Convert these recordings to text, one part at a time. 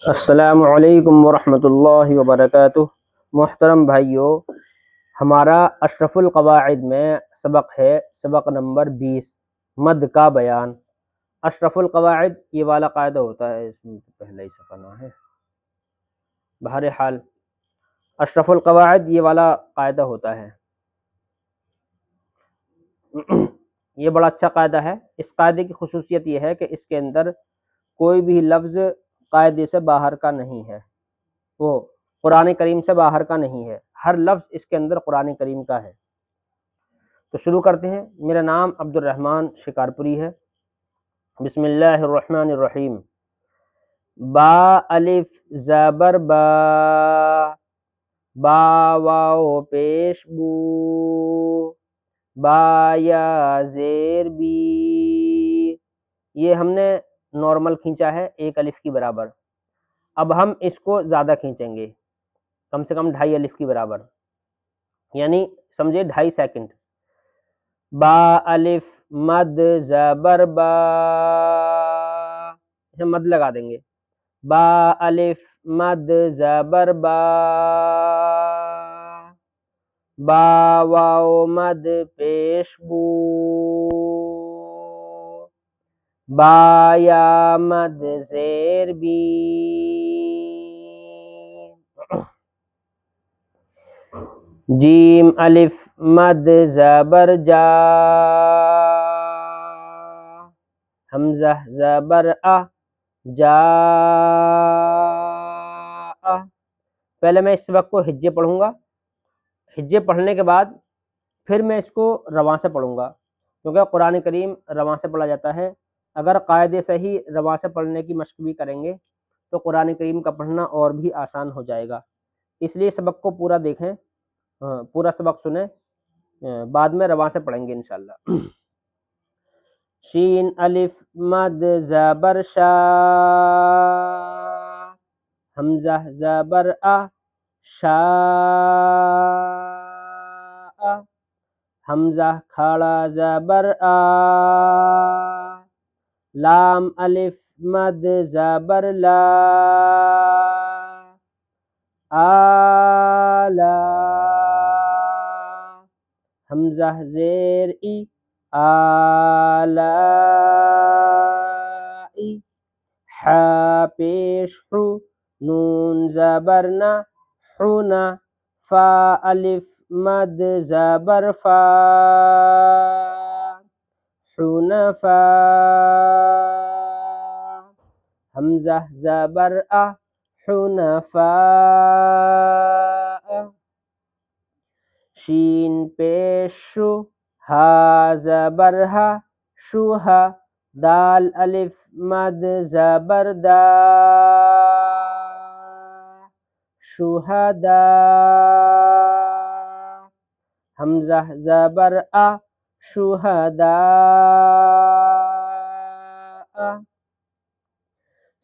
السلام علیکم ورحمۃ اللہ وبرکاتہ۔ محترم بھائیوں، ہمارا اشرف القواعد میں سبق ہے، سبق نمبر 20، مد کا بیان۔ اشرف القواعد یہ والا قاعدہ ہوتا ہے، اس میں پہلے ہی صفحہ نہ ہے، بہرحال اشرف القواعد یہ والا قاعدہ ہوتا ہے۔ یہ بڑا اچھا قاعدہ ہے۔ اس قاعدے کی خصوصیت یہ ہے کہ اس کے اندر کوئی بھی لفظ قاعدے سے باہر کا نہیں ہے، وہ قرآن کریم سے باہر کا نہیں ہے، ہر لفظ اس کے اندر قرآن کریم کا ہے۔ تو شروع کرتے ہیں۔ میرا نام عبد الرحمن شکارپوری ہے۔ بسم اللہ الرحمن الرحیم۔ با الف زبر با، با واو پیش بو، با یا زیر بی۔ یہ ہم نے نارمل کھینچا ہے ایک الف کی برابر، اب ہم اس کو زیادہ کھینچیں گے، کم سے کم 2.5 الف کی برابر، یعنی سمجھے 2.5 سیکنڈ۔ با الف مد زبر با، اسے مد لگا دیں گے۔ با الف مد زبر با، با واو مد پیش بو، با یا مد زیر بی۔ جیم الف مد زبر جا، حمزہ زبر ا، جا۔ پہلے میں اس سبق کو ہجے پڑھوں گا، ہجے پڑھنے کے بعد پھر میں اس کو رواں سے پڑھوں گا، کیونکہ قرآن کریم رواں سے پڑھا جاتا ہے۔ اگر قاعدے سے ہی رواں سے پڑھنے کی مشق بھی کریں گے تو قرآن کریم کا پڑھنا اور بھی آسان ہو جائے گا۔ اس لیے سبق کو پورا دیکھیں، پورا سبق سنیں، بعد میں رواں سے پڑھیں گے انشاءاللہ۔ شین الف مد زبر شا، حمزہ زبر ا، شا۔ حمزہ کھڑا زبر آ، لام الف مد زبر لا، آلا۔ حمزہ زیر ای، آلائی۔ حا پیش حو، نون زبر نا، حونا۔ فا الف مد زبر فا، حنفا۔ حمزہ زبر ا، حنفا۔ شین پیش شو، ہا زبر ہا، شوہا۔ دال الف مد زبر دا، شہدا۔ حمزہ زبر ا، شہدا۔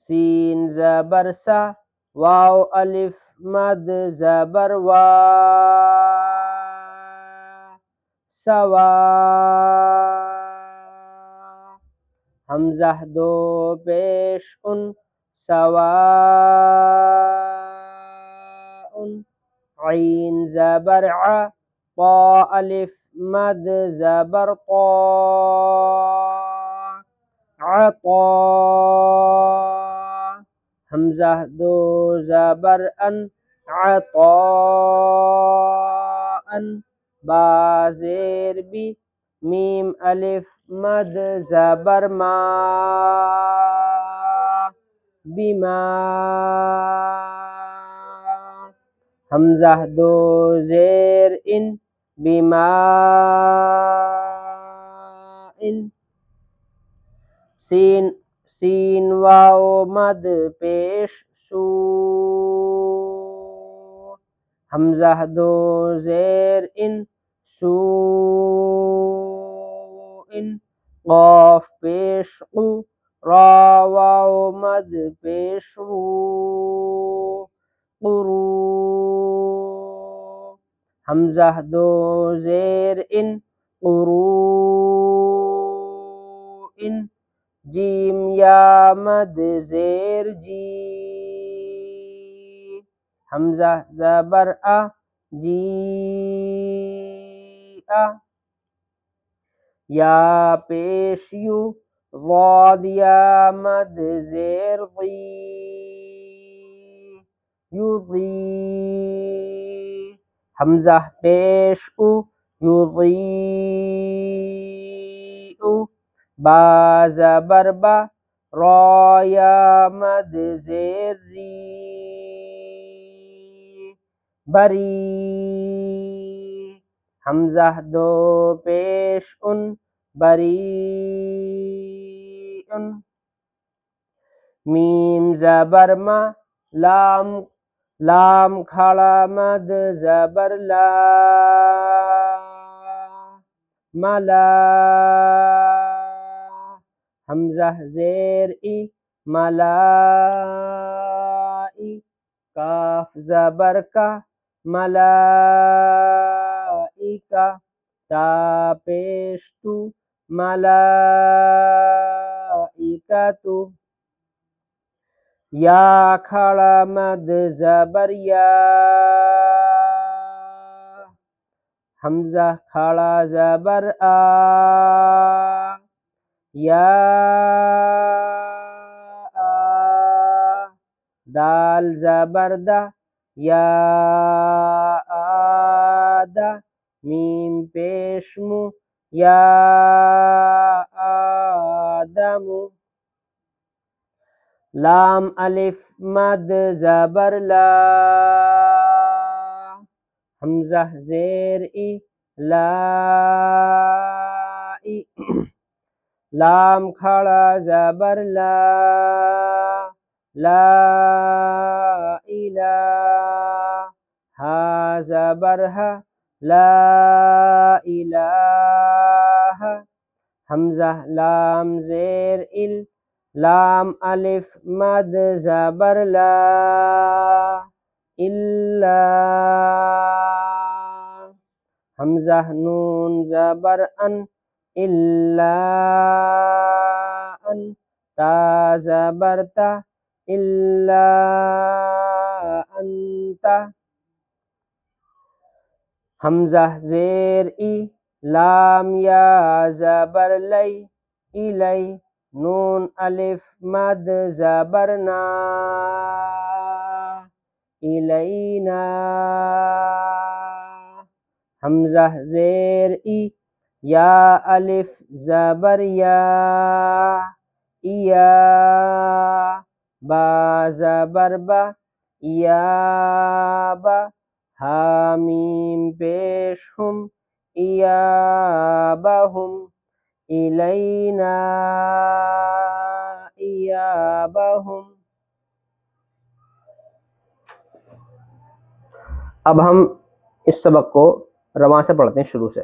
سین زبر سا، واو الف مد زبر وا، سوا۔ حمزہ دو پیش ان، سوا۔ عین زبر ع، طا الف مد زبر طا، عطا۔ حمزہ دو زبر ان، عطاء۔ با زیر بی، میم الف مد زبر ما، بما۔ حمزہ دو زیر ان، بما ان۔ سین واو مد پیش سو، حمزہ دو زیر ان، سو ان۔ قاف پیش قو، را واو مد پیش رو، قرو۔ حمزہ دو زیر ان، قرو ان۔ جیم یا مد زیر جی، حمزہ زبر آ جی آ، یا پیش یو ضاد یا مد زیر ضی یضی، حمزہ پیش او یضیء، با زبر با را یا مد زیر ری بری، حمزہ دو پیش ان بریء، میم زبر ما لام لام کھڑا مد زبر لا ملا، حمزہ زیر ای ملائی، کاف زبر کا ملائکہ، تا پیش تو ملائکۃ، یا کھڑا مد زبر یا، حمزہ کھڑا زبر آ، یا آ، دال زبر دا یا آدہ، میم پیش مو یا آدم، لام الف مد زبر لا، حمزہ زیر ای لائی، لام کھڑا زبر لا لا الہ، ہا زبر ہا لا الہ، حمزہ لام زیر ال، لام الف مد زبر لا الا، حمزہ نون زبر ان الا ان، تا زبر تا الا انت، حمزہ زیر ای، لام یا زبر لی الی، نون الف مد زبر نا الینا، حمزہ زیر ای، یا الف زبر یا یا، با زبر با یا با، حامیم پیش ہم ایابہم، الینا ایابہم۔ اب ہم اس سبق کو رواں سے پڑھتے ہیں شروع سے۔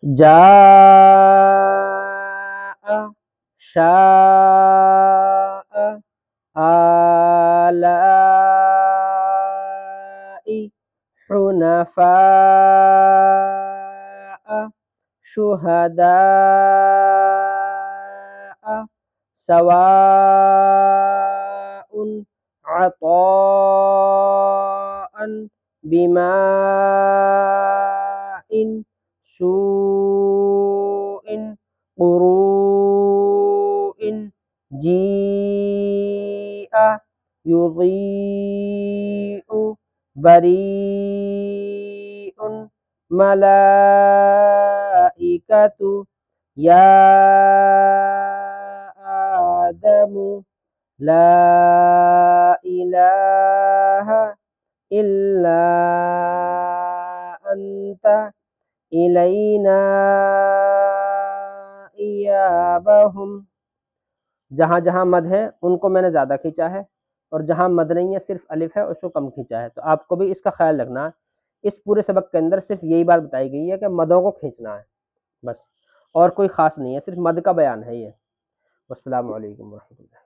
جاء شاء آلائی حنفاء شہداء سواء عطاء بماء سوء قروء جیء یضیء بریء ملائکۃ یا آدم لا الہ الا انت الینا ایابہم۔ جہاں جہاں مد ہے ان کو میں نے زیادہ کھینچا ہے، اور جہاں مد نہیں ہے صرف الف ہے اس کو کم کھینچا ہے، تو آپ کو بھی اس کا خیال رکھنا ہے۔ اس پورے سبق کے اندر صرف یہی بات بتائی گئی ہے کہ مدوں کو کھینچنا ہے بس، اور کوئی خاص نہیں ہے، صرف مد کا بیان ہے یہ۔ والسلام علیکم ورحمۃ اللہ۔